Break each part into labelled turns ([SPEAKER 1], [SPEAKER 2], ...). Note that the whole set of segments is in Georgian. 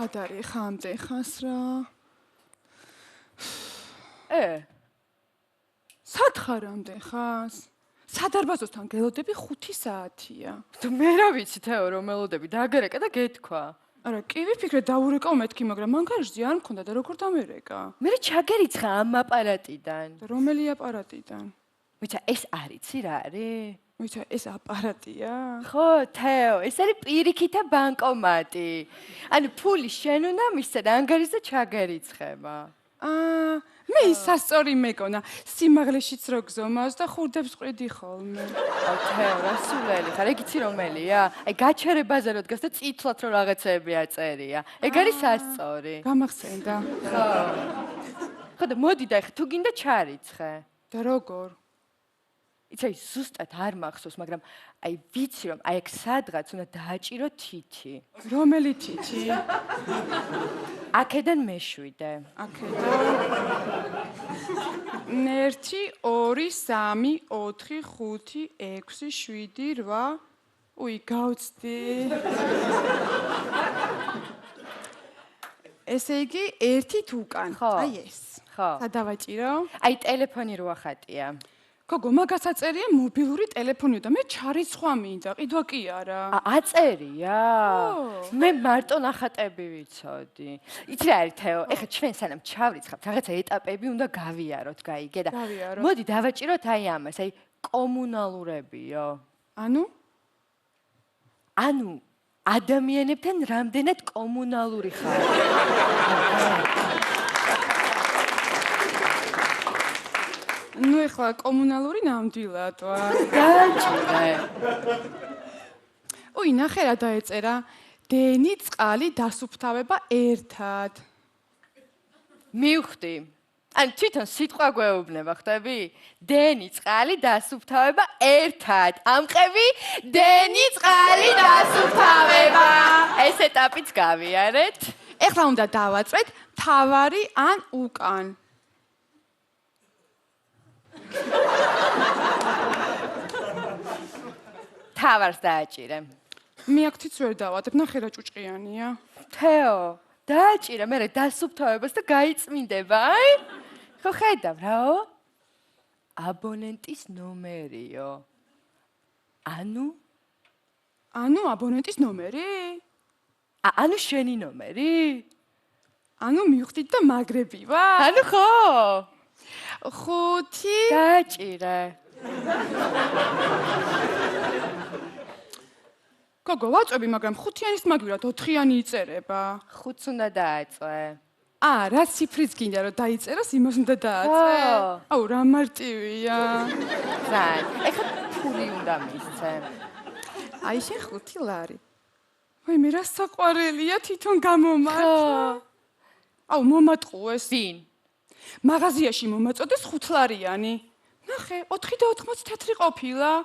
[SPEAKER 1] სად არის ხა ამდენ ხანს რა? სად ხარ ამდენ ხანს? სადარბაზოსთან გელოდები 5 საათია.
[SPEAKER 2] თუ მე რა ვიცი თეო რომ მელოდები დაგერეკა და გეთქვა.
[SPEAKER 1] არა, კი ვიფიქრე დავურეკავ მეთქი, მაგრამ მან გარშზე არ მქონდა და როგორ დამერეკა?
[SPEAKER 2] მე ჩაგერიცხა ამ აპარატიდან.
[SPEAKER 1] და რომელი აპარატიდან?
[SPEAKER 2] ვიცი, ეს არიცი რა არის?
[SPEAKER 1] ვიცი, ეს აპარატია?
[SPEAKER 2] ხო, თეო, ეს არის პირიქითა ბანკომატი. ანუ ფული შენ უნდა მისცე და ანგარიშზე ჩაგერიცხება.
[SPEAKER 1] მე ის სასწორი მეკონა, სიმაღლეშიც რო გზომავს და ხურდებს ყრიდი ხოლმე.
[SPEAKER 2] თეო, რა სულელი ხარ, ეგ იცი რომელია? აი გაჩერებაზე რო დგას და წითლად რო რაღაცეები აწერია. ეგ არის სასწორი.
[SPEAKER 1] გამახსენდა.
[SPEAKER 2] ხო და მოდი და ეხა თუ გინდა ჩარიცხე.
[SPEAKER 1] და როგორ?
[SPEAKER 2] იცი, ზუსტად არ მახსოვს, მაგრამ აი ვიცი რომ აი ეგ სადღაც უნდა დააჭირო თითი.
[SPEAKER 1] რომელი თითი?
[SPEAKER 2] აქედან მეშვიდე.
[SPEAKER 1] აქედან 1 2 3 4 5 6 7 8 უი გავწდი. ესე იგი 1-ით უკან. აი ეს.
[SPEAKER 2] ხო.
[SPEAKER 1] სად დავაჭირო?
[SPEAKER 2] აი ტელეფონი რო ახატია.
[SPEAKER 1] გოგო, მაგას აწერია მობილური ტელეფონი და მე ჩარიცხვა მინდა, ყიდვა კი არა.
[SPEAKER 2] აწერია? მე მარტო ნახატები ვიცოდი. იცი რა არის თეო, ეხლა ჩვენ სანამ ჩავრიცხავთ, რაღაცა ეტაპები უნდა გავიაროთ, გაიგე და მოდი დავაჭიროთ აი ამას, აი კომუნალურებიო. ანუ ადამიანებთან რამდენად კომუნალური ხარ?
[SPEAKER 1] ნუ ეხლა კომუნალური ნამდვილად ვარ.
[SPEAKER 2] დააჭირე.
[SPEAKER 1] უი, ნახე რა დაეწერა. დენი, წყალი, დასუფთავება ერთად.
[SPEAKER 2] მივხვდი. ან თვითონ სიტყვა გვეუბნება, ხვდები? დენი, წყალი, დასუფთავება ერთად. ამყევი დენი, წყალი, დასუფთავება. ეს ეტაპიც გავიარეთ.
[SPEAKER 1] ეხლა უნდა დავაწყეთ თავარი ან უკან.
[SPEAKER 2] თავარს დააჭირე.
[SPEAKER 1] მე აქთიც ვერ დავადებ, ნახე რა ჭუჭყიანია.
[SPEAKER 2] თეო, დააჭირე, მე დასუფთავებას და გაიწმინდება, აი? ხო ხედავ რაო? აბონენტის ნომერიო. ანუ
[SPEAKER 1] აბონენტის ნომერი?
[SPEAKER 2] ანუ შენი ნომერი?
[SPEAKER 1] ანუ მივხვდით და მაგრები ვარ?
[SPEAKER 2] ანუ ხო?
[SPEAKER 1] 5
[SPEAKER 2] დააჭირე.
[SPEAKER 1] გოგო, ვაწვევი, მაგრამ 5-იანის მაგვირად 4-იანი იწერება.
[SPEAKER 2] 5-ს უნდა დააწვე.
[SPEAKER 1] რა ციფრიც გინდა რომ დაიწეროს, იმას უნდა დააწვე. აუ, რა მარტივია.
[SPEAKER 2] ზან, ეხლა ფული უნდა მისცე.
[SPEAKER 1] აი შენ 5 ლარი. ვაი, მე რა საყვარელია თვითონ გამომართვა. აუ, მომატყუეს.
[SPEAKER 2] ვინ?
[SPEAKER 1] მაღაზიაში მომაწოდეს 5 ლარიანი. ნახე, 4 და 84 ყოფილა.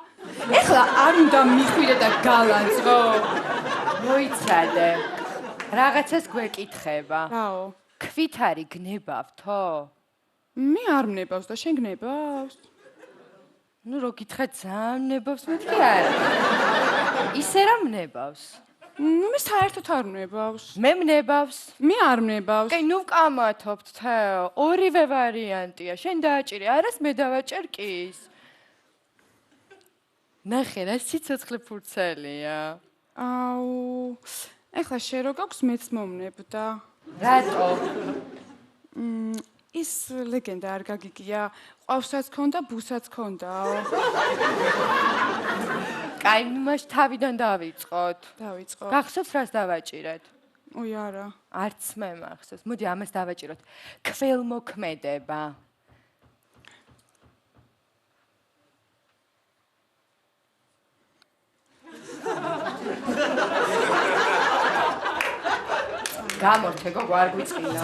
[SPEAKER 1] ეხლა არ უნდა მიხვიდე და გალანძღო.
[SPEAKER 2] მოიცადე. რაღაცას გვეკითხება.
[SPEAKER 1] რაო?
[SPEAKER 2] ქვით არის გნებავთო?
[SPEAKER 1] მე არ მნებავს და შენ გნებავს?
[SPEAKER 2] ნუ რო გითხრა ძალიან მნებავს, მეთქი არა. ისე რა მნებავს?
[SPEAKER 1] მე საერთოდ არ მნებავს.
[SPEAKER 2] მე მნებავს.
[SPEAKER 1] მე არ მნებავს.
[SPEAKER 2] კაი, ნუ ვკამათობთ, თეო. ორივე ვარიანტია. შენ დააჭირე, არას მე დავაჭერ კის. ნახე, რა სიცოცხლე ფურცელია.
[SPEAKER 1] აუ, ეხლა შენ რო გაქვს მეც მომნებდა.
[SPEAKER 2] რატო?
[SPEAKER 1] ის ლეგენდა არ გაგიგია, ყავსაც ქონდა, ბუსაც ქონდაო.
[SPEAKER 2] კაი, ნუ მას თავიდან დავიწყოთ.
[SPEAKER 1] დავიწყო.
[SPEAKER 2] გახსოვს რას დავაჭირეთ?
[SPEAKER 1] უი, არა.
[SPEAKER 2] არც მე მახსოვს. მოდი ამას დავაჭიროთ. ქველმოქმედება. გამორჩე, გოგო, არ გვიწყინა.